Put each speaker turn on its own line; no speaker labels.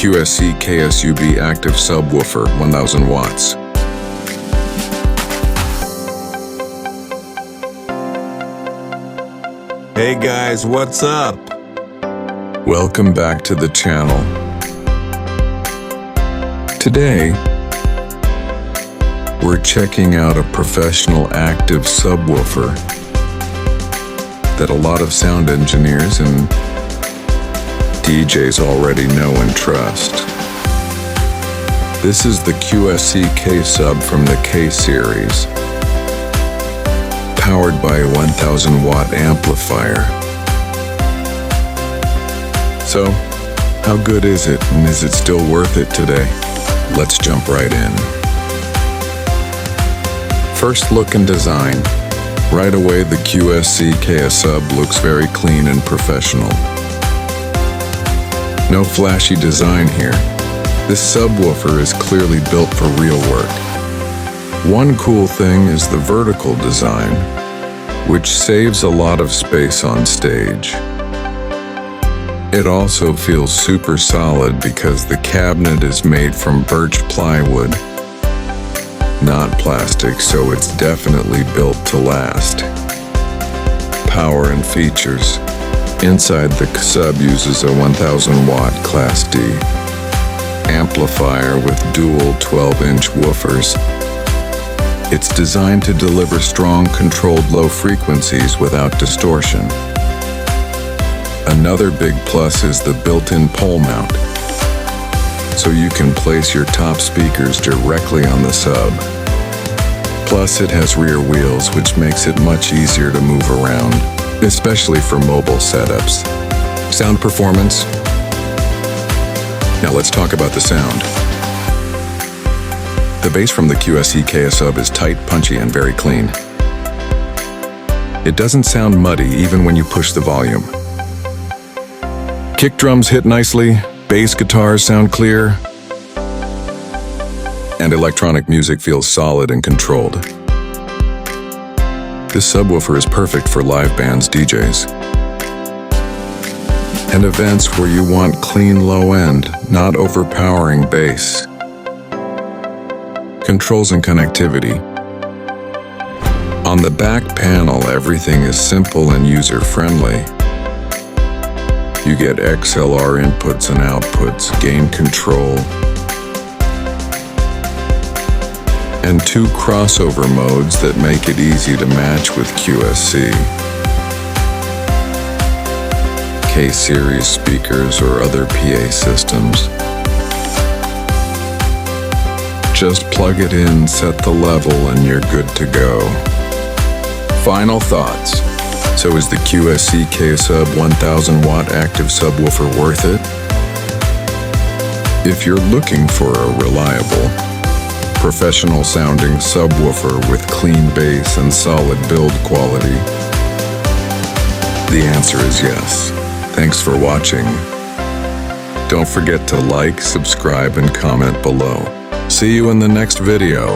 QSC KSUB Active Subwoofer 1000 watts.
Hey guys, what's up?
Welcome back to the channel. Today, we're checking out a professional active subwoofer that a lot of sound engineers and DJs already know and trust. This is the QSC KSUB from the K series, powered by a 1000 watt amplifier. So, how good is it, and is it still worth it today? Let's jump right in. First look and design. Right away, the QSC KSUB looks very clean and professional. No flashy design here. This subwoofer is clearly built for real work. One cool thing is the vertical design, which saves a lot of space on stage. It also feels super solid because the cabinet is made from birch plywood, not plastic, so it's definitely built to last. Power and features. Inside, the KSUB uses a 1000 watt Class D amplifier with dual 12-inch woofers. It's designed to deliver strong, controlled low frequencies without distortion. Another big plus is the built-in pole mount, so you can place your top speakers directly on the sub. Plus, it has rear wheels, which makes it much easier to move around, especially for mobile setups. Sound performance. Now let's talk about the sound. The bass from the QSC KSUB is tight, punchy, and very clean. It doesn't sound muddy even when you push the volume. Kick drums hit nicely, bass guitars sound clear, and electronic music feels solid and controlled. This subwoofer is perfect for live bands, DJs, and events where you want clean low end, not overpowering bass. Controls and connectivity. On the back panel, everything is simple and user-friendly. You get XLR inputs and outputs, gain control, and 2 crossover modes that make it easy to match with QSC, K-series speakers, or other PA systems. Just plug it in, set the level, and you're good to go. Final thoughts. So is the QSC KSUB 1000 watt active subwoofer worth it? If you're looking for a reliable, professional sounding subwoofer with clean bass and solid build quality, the answer is yes. Thanks for watching. Don't forget to like, subscribe, and comment below. See you in the next video.